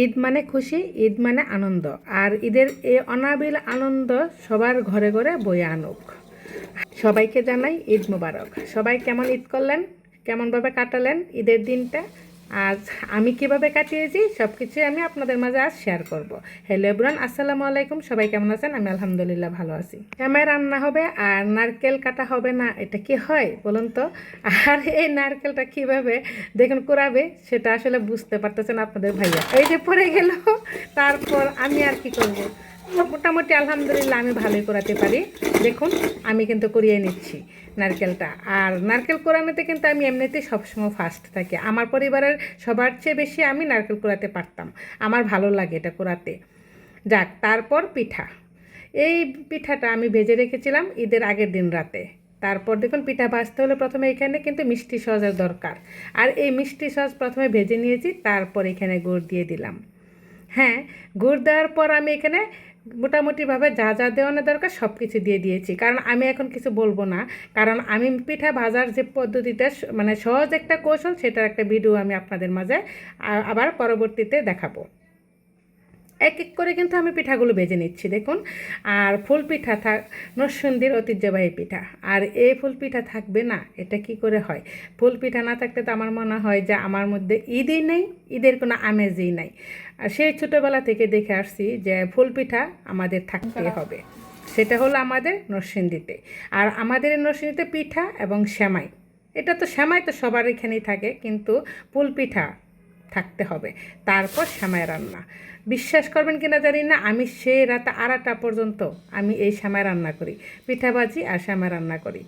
ঈদ মানে খুশি, ঈদ মানে আনন্দ। আর ঈদের এই অনাবিল আনন্দ সবার ঘরে ঘরে বয়ে আনুক। সবাইকে জানাই ঈদ মোবারক। সবাই কেমন ঈদ করলেন, কেমনভাবে কাটালেন ঈদের দিনটা, আজ আমি কিভাবে কাটিয়েছি সব কিছুই আমি আপনাদের মাঝে আজ শেয়ার করব। হ্যালো এভরিওয়ান, আসসালামু আলাইকুম। সবাই কেমন আছেন? আমি আলহামদুলিল্লাহ ভালো আছি। শ্যামাই রান্না হবে আর নারকেল কাটা হবে না, এটা কি হয় বলুন তো? আর এই নারকেলটা কিভাবে দেখুন কুড়াবে সেটা আসলে বুঝতে পারতেছেন আপনাদের ভাইয়া। এই যে পড়ে গেল, তারপর আমি আর কি করব। মোটামুটি আলহামদুলিল্লাহ আমি ভালোই করাতে পারি। দেখুন আমি কিন্তু করিয়ে নিচ্ছি নারকেলটা। আর নারকেল কোরানোতে কিন্তু আমি এমনিতেই সবসময় ফার্স্ট থাকি। আমার পরিবারের সবার চেয়ে বেশি আমি নারকেল কোরাতে পারতাম, আমার ভালো লাগে এটা কোরাতে। যাক, তারপর পিঠা। এই পিঠাটা আমি ভেজে রেখেছিলাম ঈদের আগের দিন রাতে। তারপর দেখুন পিঠা ভাজতে হলে প্রথমে এখানে কিন্তু মিষ্টি সসের দরকার। আর এই মিষ্টি সস প্রথমে ভেজে নিয়েছি, তারপর এখানে গুড় দিয়ে দিলাম। হ্যাঁ, গুড় দেওয়ার পর আমি এখানে মোটামুটিভাবে যা যা দেওয়ানো দরকার সব কিছু দিয়ে দিয়েছি। কারণ আমি এখন কিছু বলবো না, কারণ আমি পিঠা ভাজার যে পদ্ধতিটা মানে সহজ একটা কৌশল, সেটার একটা ভিডিও আমি আপনাদের মাঝে আবার পরবর্তীতে দেখাবো। এক এক করে কিন্তু আমি পিঠাগুলো ভেজে নিচ্ছি দেখুন। আর ফুল পিঠা নরসিংদীর ঐতিহ্যবাহী পিঠা। আর এই ফুল পিঠা থাকবে না, এটা কি করে হয়? ফুল পিঠা না থাকলে তো আমার মনে হয় যে আমার মধ্যে ঈদই নেই, ঈদের কোনো আমেজই নাই। আর সেই ছোটোবেলা থেকে দেখে আসছি যে ফুল পিঠা আমাদের থাকতে হবে, সেটা হলো আমাদের নরসিংদীতে। আর আমাদের নরসিংদীতে পিঠা এবং সেমাই, এটা তো সেমাই তো সবার এখানেই থাকে, কিন্তু ফুল পিঠা থাকতে হবে। তারপর সেমাই রান্না। বিশ্বাস করবেন কিনা জানি না, আমি সেই রাতে 2টা পর্যন্ত আমি এই সেমাই রান্না করি, পিঠা ভাজি আর সেমাই রান্না করি।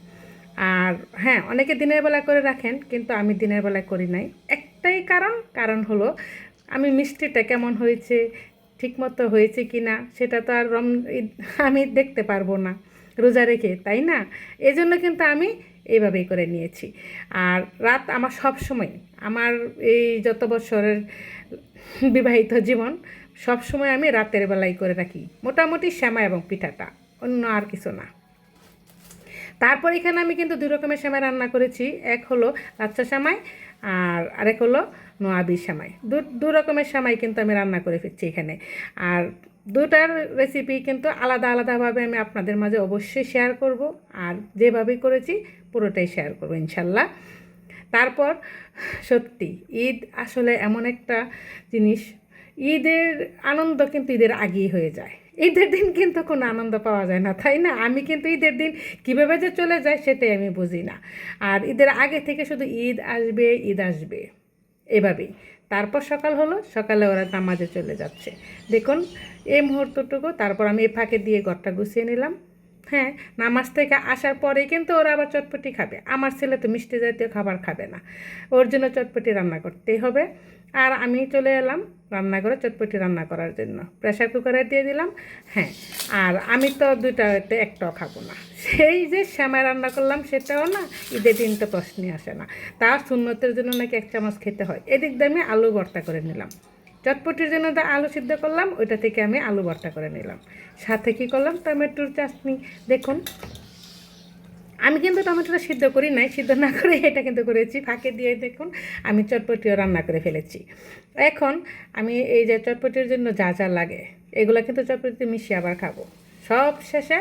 আর হ্যাঁ, অনেকে দিনের বেলা করে রাখেন, কিন্তু আমি দিনের বেলায় করি নাই। একটাই কারণ হলো আমি মিষ্টিটা কেমন হয়েছে, ঠিকমতো হয়েছে কি না, সেটা তো আর আমি দেখতে পারবো না রোজা রেখে, তাই না? এজন্য কিন্তু আমি এইভাবেই করে নিয়েছি। আর রাত আমার সব সময়, আমার এই যত বছরের বিবাহিত জীবন, সব সময় আমি রাতের বেলায় করে রাখি মোটামুটি সেমাই এবং পিঠাটা, অন্য আর কিছু না। তারপর এখানে আমি কিন্তু 2 রকমের সেমাই রান্না করেছি। এক হলো লাচ্ছা সেমাই আর আরেক হলো নোয়াবি সেমাই। দু রকমের সেমাই কিন্তু আমি রান্না করে ফেলছি এখানে। আর দুটার রেসিপি কিন্তু আলাদা আলাদাভাবে আমি আপনাদের মাঝে অবশ্যই শেয়ার করব। আর যেভাবেই করেছি পুরোটাই শেয়ার করব ইনশাল্লাহ। তারপর সত্যি ঈদ আসলে এমন একটা জিনিস, ঈদের আনন্দ কিন্তু ঈদের আগেই হয়ে যায়। ঈদের দিন কিন্তু কোনো আনন্দ পাওয়া যায় না, তাই না? আমি কিন্তু ঈদের দিন কীভাবে যে চলে যায় সেটাই আমি বুঝি না। আর ঈদের আগে থেকে শুধু ঈদ আসবে ঈদ আসবে এভাবেই। তারপর সকাল হলো, সকালে ওরা নামাজে চলে যাচ্ছে দেখুন এই মুহূর্তটুকু। তারপর আমি এই ফাঁকে দিয়ে ঘরটা গুছিয়ে নিলাম। হ্যাঁ, নামাজ থেকে আসার পরেই কিন্তু ওরা আবার চটপটি খাবে। আমার ছেলে তো মিষ্টি জাতীয় খাবার খাবে না, ওর জন্য চটপটি রান্না করতেই হবে। আর আমি চলে এলাম রান্নাঘরে চটপটি রান্না করার জন্য, প্রেশার কুকারে দিয়ে দিলাম। হ্যাঁ, আর আমি তো দুইটাতে একটাও খাবো না। সেই যে সেমাই রান্না করলাম সেটাও না, ঈদের দিন তো প্রশ্নই আসে না। তার সুন্নতের জন্য নাকি 1 চামচ খেতে হয়। এদিক দিয়ে আমি আলু ভর্তা করে নিলাম। চটপটির জন্য আলু সিদ্ধ করলাম, ওইটা থেকে আমি আলু ভর্তা করে নিলাম। সাথে কী করলাম, টমেটোর চাটনি। দেখুন আমি কিন্তু টমেটোটা সিদ্ধ করি নাই, সিদ্ধ না করে এটা কিন্তু করেছি ফাঁকে দিয়ে। দেখুন আমি চটপটিও রান্না করে ফেলেছি। এখন আমি এই যে চটপটির জন্য যা যা লাগে এগুলো কিন্তু চটপটিতে মিশিয়ে আবার খাবো। সব শেষে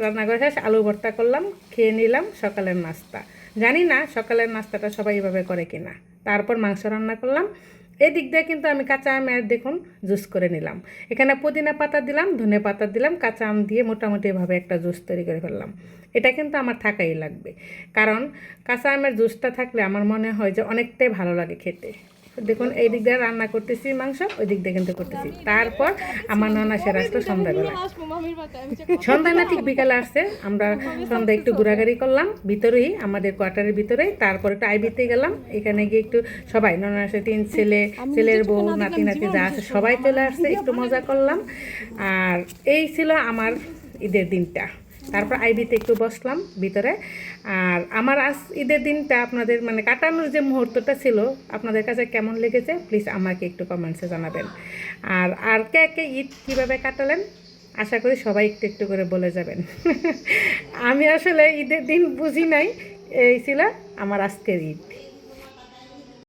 রান্না করে শেষ আলু ভর্তা করলাম, খেয়ে নিলাম সকালের নাস্তা। জানি না সকালের নাস্তাটা সবাই এভাবে করে কিনা। তারপর মাংস রান্না করলাম। এদিক দিয়ে কিন্তু আমি কাঁচা আমের দেখুন জুস করে নিলাম। এখানে পুদিনা পাতা দিলাম, ধনে পাতা দিলাম, কাঁচা আম দিয়ে মোটামুটি এভাবে একটা জুস তৈরি করে ফেললাম। এটা কিন্তু আমার থাকাই লাগবে, কারণ কাঁচা আমের জুসটা থাকলে আমার মনে হয় যে অনেকটাই ভালো লাগে খেতে। দেখুন এই দিক দিয়ে রান্না করতেছি মাংস, ওই দিক দিয়ে কিন্তু করতেছি। তারপর আমার নানা সেরা আসলো সন্ধ্যাবেলা। সন্ধ্যা না, ঠিক বিকালে আসছে। আমরা সন্ধ্যা একটু ঘোরাঘুরি করলাম ভিতরেই, আমাদের কোয়ার্টারের ভিতরেই। তারপর একটু আইবিতে গেলাম, এখানে গিয়ে একটু সবাই নানা আসে, 3 ছেলে, ছেলের বউ, নাতি নাতি যা আছে সবাই চলে আসছে, একটু মজা করলাম। আর এই ছিল আমার ঈদের দিনটা। তারপর আইবিতে একটু বসলাম ভিতরে। আর আমার আজ ঈদের দিনটা আপনাদের মানে কাটানোর যে মুহূর্তটা ছিল আপনাদের কাছে কেমন লেগেছে প্লিজ আমাকে একটু কমেন্টসে জানাবেন। আর আর কে কে ঈদ কীভাবে কাটালেন আশা করি সবাই একটু একটু করে বলে যাবেন। আমি আসলে ঈদের দিন বুঝি নাই, এই ছিল আমার আজকের ঈদ।